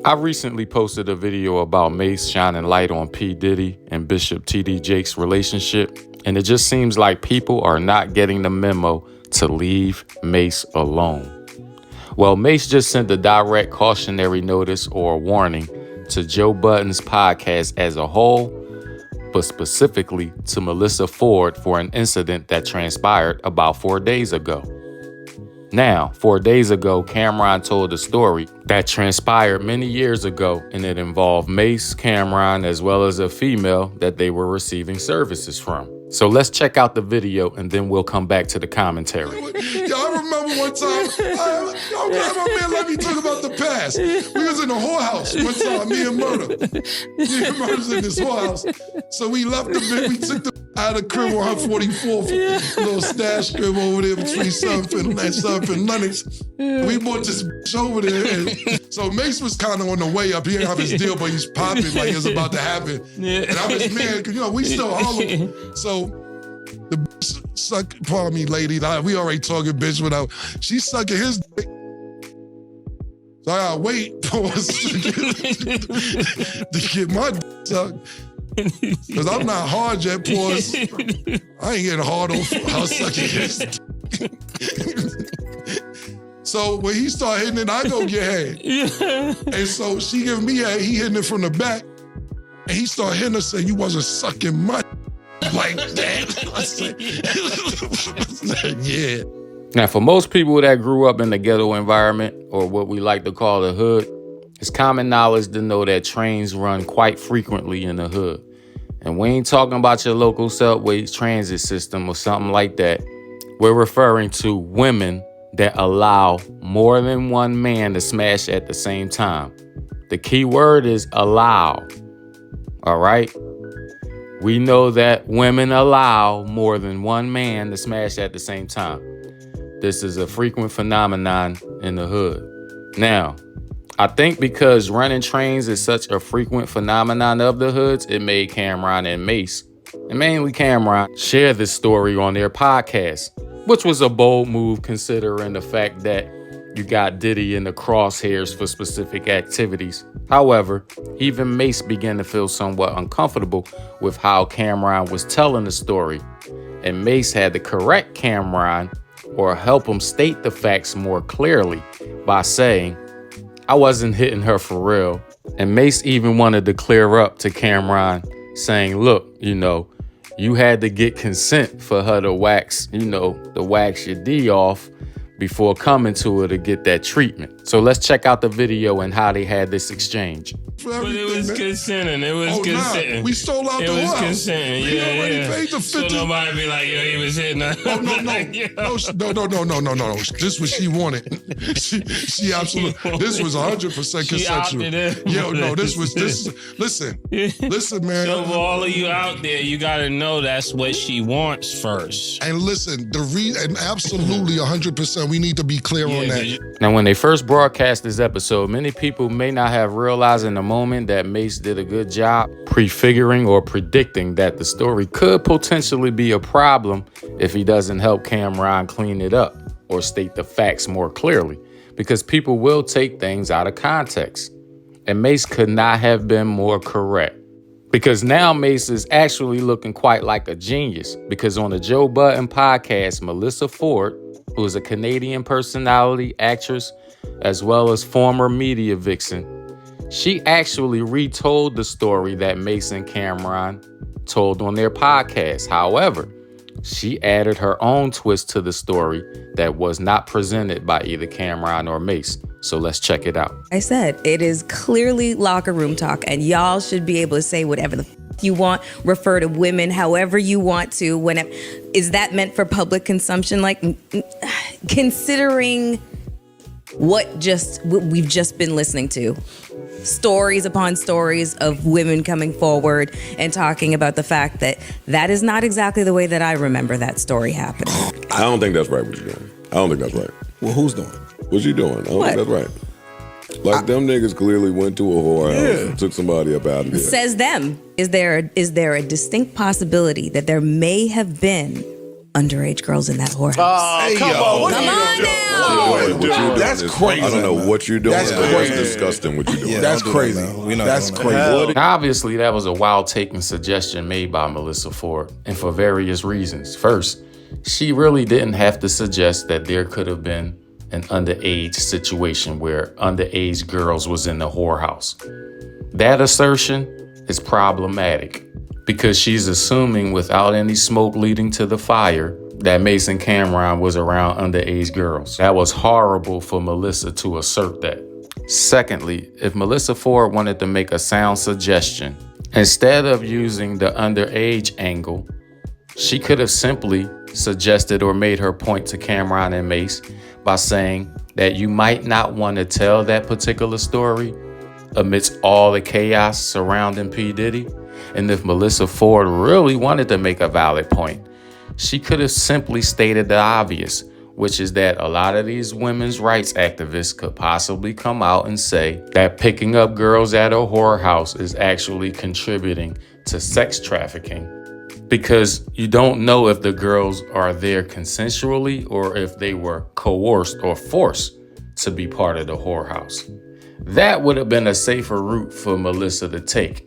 I recently posted a video about Mase shining light on P. Diddy and Bishop T.D. Jakes' relationship, and it just seems like people are not getting the memo to leave Mase alone. Well, Mase just sent a direct cautionary notice or warning to Joe Budden's podcast as a whole, but specifically to Melyssa Ford for an incident that transpired about 4 days ago. Now, 4 days ago, Camron told a story that transpired many years ago, and it involved Mase, Camron, as well as a female that they were receiving services from. So let's check out the video, and then we'll come back to the commentary. Y'all remember one time, my man let me talk about the past. We was in a whorehouse one time, me and Murder. Me and Murder's in this whorehouse. So we left the bit, we took the out of the crib on 144th, little stash crib over there between 7th and Lennox. We bought this bitch over there. And so Mase was kind of on the way up. He didn't have his deal, but he's popping like it's about to happen. And I'm his man, because, we still Harlem. So the bitch sucked, pardon me, lady. We already talking bitch without. She's sucking his dick. So I gotta wait to get my dick sucked. Because I'm not hard yet, pause. I ain't getting hard on sucking his dick. So when he start hitting it, I go get head. And so she giving me head, he hitting it from the back. And he start hitting her saying, you wasn't sucking my like that. I said, yeah. Now, for most people that grew up in the ghetto environment, or what we like to call the hood, it's common knowledge to know that trains run quite frequently in the hood. And we ain't talking about your local subway transit system or something like that. We're referring to women that allow more than one man to smash at the same time. The key word is allow. All right? We know that women allow more than one man to smash at the same time. This is a frequent phenomenon in the hood. Now, I think because running trains is such a frequent phenomenon of the hoods, it made Camron and Mase, and mainly Camron, share this story on their podcast, which was a bold move considering the fact that you got Diddy in the crosshairs for specific activities. However, even Mase began to feel somewhat uncomfortable with how Camron was telling the story, and Mase had to correct Camron or help him state the facts more clearly by saying, I wasn't hitting her for real. And Mase even wanted to clear up to Camron, saying, look, you had to get consent for her to wax, to wax your D off before coming to her to get that treatment. So let's check out the video and how they had this exchange. But it was consenting. It was consenting. Nah, we stole out the house. It was consenting. We already paid the 50. So nobody be like, yo, he was hitting her. Oh, no. This was she wanted. She absolutely. This was 100% consensual. Listen, man. So for all of you out there, you got to know that's what she wants first. And listen, and absolutely 100%, we need to be clear on that. Now, when they first broadcast this episode, many people may not have realized in the moment that Mase did a good job prefiguring or predicting that the story could potentially be a problem if he doesn't help Camron clean it up or state the facts more clearly, because people will take things out of context. And Mase could not have been more correct, because now Mase is actually looking quite like a genius, because on the Joe Budden podcast, Melyssa Ford, who is a Canadian personality, actress, as well as former media vixen, she actually retold the story that Mase and Cam'ron told on their podcast. However, she added her own twist to the story that was not presented by either Cam'ron or Mase. So let's check it out. I said, it is clearly locker room talk, and y'all should be able to say whatever the you want, refer to women however you want to. Is that meant for public consumption? Like, considering what we've just been listening to. Stories upon stories of women coming forward and talking about the fact that is not exactly the way that I remember that story happening. I don't think that's right what you're doing. I don't think that's right. Well, who's doing? What you doing? I don't think that's right. Like, them niggas clearly went to a whorehouse and took somebody up out of there. Says them. Is there a distinct possibility that there may have been underage girls in that whorehouse? Oh, come on. Come on now. That's crazy. I don't know what you're doing. That's That's crazy. disgusting what you're doing. Yeah, that's crazy. That's crazy. Obviously, that was a wild-taking suggestion made by Melyssa Ford, and for various reasons. First, she really didn't have to suggest that there could have been an underage situation where underage girls was in the whorehouse. That assertion is problematic because she's assuming without any smoke leading to the fire that Mase and Cam'ron was around underage girls. That was horrible for Melyssa to assert that. Secondly, if Melyssa Ford wanted to make a sound suggestion, instead of using the underage angle, she could have simply suggested or made her point to Cam'ron and Mase by saying that you might not want to tell that particular story amidst all the chaos surrounding P. Diddy. And if Melyssa Ford really wanted to make a valid point, she could have simply stated the obvious, which is that a lot of these women's rights activists could possibly come out and say that picking up girls at a whorehouse is actually contributing to sex trafficking, because you don't know if the girls are there consensually or if they were coerced or forced to be part of the whorehouse. That would have been a safer route for Melyssa to take.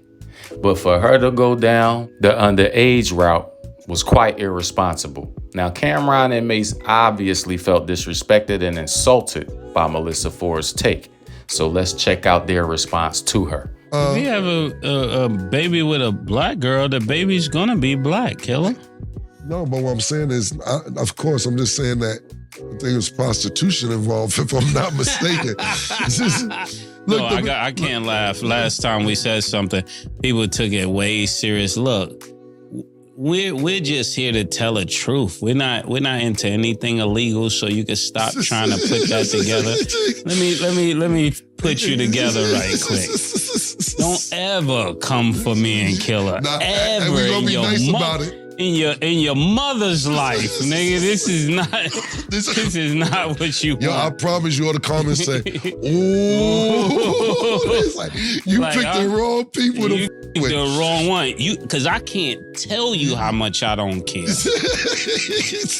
But for her to go down the underage route was quite irresponsible. Now, Cam'ron and Mase obviously felt disrespected and insulted by Melyssa Ford's take. So let's check out their response to her. If you have a baby with a black girl, the baby's gonna be black, Killer. No, but what I'm saying is, of course, I'm just saying that I think it was prostitution involved, if I'm not mistaken. I can't laugh. Last time we said something, people took it way serious. Look, we're just here to tell the truth. We're not into anything illegal, so you can stop trying to put that together. Let me put you together right quick. Don't ever come for me and Killer. And we're gonna be nice about it. In your mother's life, nigga. This is not what you want. Yo, I promise you all the comments say, ooh. It's like, you picked the wrong people to with. The wrong one. Because I can't tell you how much I don't care.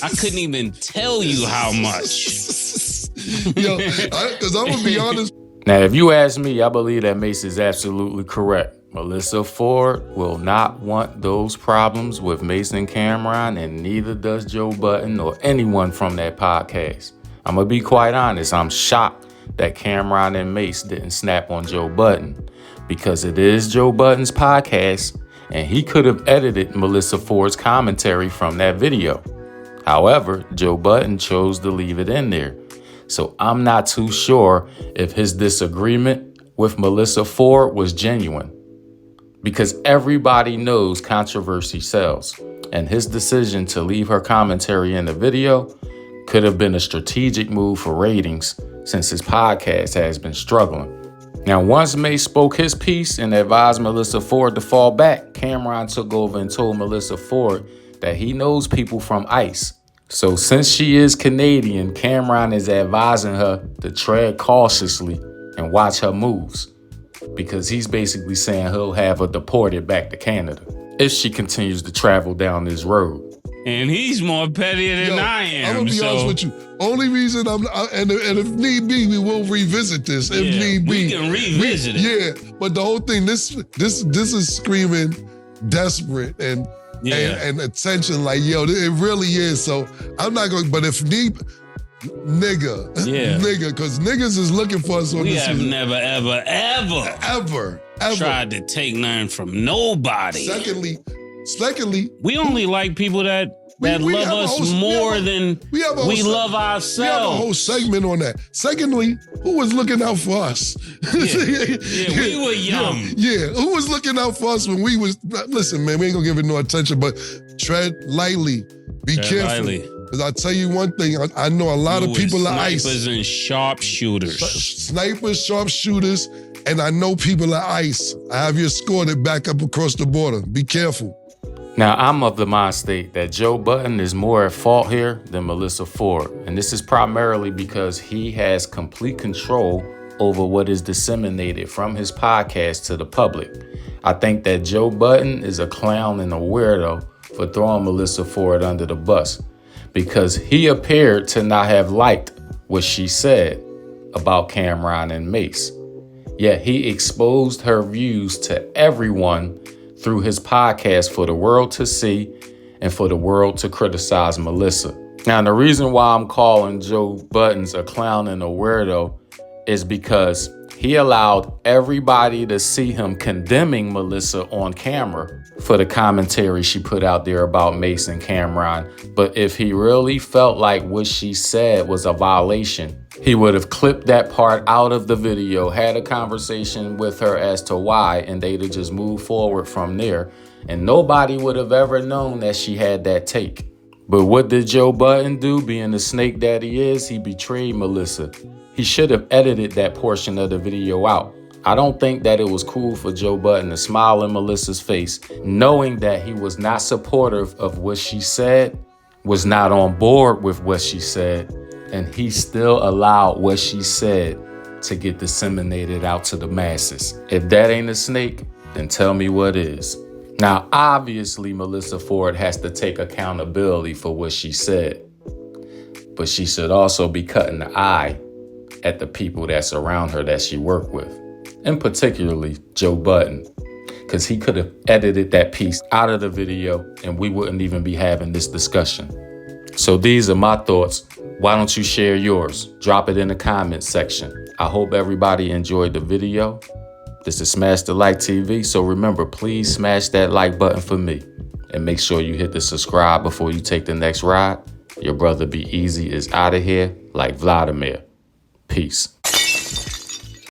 I couldn't even tell you how much. Yo, because I'm going to be honest. Now, if you ask me, I believe that Mase is absolutely correct. Melyssa Ford will not want those problems with Mase and Cam'ron, and neither does Joe Budden or anyone from that podcast. I'm going to be quite honest. I'm shocked that Cam'ron and Mase didn't snap on Joe Budden, because it is Joe Budden's podcast, and he could have edited Melyssa Ford's commentary from that video. However, Joe Budden chose to leave it in there. So I'm not too sure if his disagreement with Melyssa Ford was genuine, because everybody knows controversy sells, and his decision to leave her commentary in the video could have been a strategic move for ratings, since his podcast has been struggling. Now, once Mase spoke his piece and advised Melyssa Ford to fall back, Cam'ron took over and told Melyssa Ford that he knows people from ICE. So since she is Canadian, Cam'ron is advising her to tread cautiously and watch her moves, because he's basically saying he'll have her deported back to Canada if she continues to travel down this road. And he's more pettier than I am. I'm gonna be honest with you. Only reason and if need be, we will revisit this. If need be, we can revisit it. Yeah, but the whole thing, this is screaming desperate and attention. Like, yo, it really is. So I'm not going. But if need. Nigga, because niggas is looking for us on we this. We have never, ever tried to take nothing from nobody. Secondly, we only like people that love us more than we love ourselves. We have a whole segment on that. Secondly, who was looking out for us? We were young. Yeah, who was looking out for us when we was, listen, man, we ain't gonna give it no attention, but tread lightly. Be careful. Because I'll tell you one thing, I know a lot of people are ICE. Snipers and sharpshooters. Snipers, sharpshooters, and I know people are ICE. I have you escorted back up across the border. Be careful. Now, I'm of the mind state that Joe Budden is more at fault here than Melyssa Ford. And this is primarily because he has complete control over what is disseminated from his podcast to the public. I think that Joe Budden is a clown and a weirdo for throwing Melyssa Ford under the bus, because he appeared to not have liked what she said about Camron and Mase. Yet he exposed her views to everyone through his podcast for the world to see and for the world to criticize Melyssa. Now, the reason why I'm calling Joe Budden a clown and a weirdo is because he allowed everybody to see him condemning Melyssa on camera for the commentary she put out there about Mase and Cam'ron. But if he really felt like what she said was a violation, he would have clipped that part out of the video, had a conversation with her as to why, and they'd have just moved forward from there. And nobody would have ever known that she had that take. But what did Joe Budden do? Being the snake that he is, he betrayed Melyssa. He should have edited that portion of the video out. I don't think that it was cool for Joe Budden to smile in Melyssa's face, knowing that he was not supportive of what she said, was not on board with what she said, and he still allowed what she said to get disseminated out to the masses. If that ain't a snake, then tell me what is. Now, obviously, Melyssa Ford has to take accountability for what she said, but she should also be cutting the eye at the people that surround her that she worked with, and particularly Joe Budden, because he could have edited that piece out of the video and we wouldn't even be having this discussion. So these are my thoughts. Why don't you share yours? Drop it in the comments section. I hope everybody enjoyed the video. This is SmashDaLikeTV, so remember, please smash that like button for me. And make sure you hit the subscribe before you take the next ride. Your brother Be Easy is out of here like Vladimir. Peace.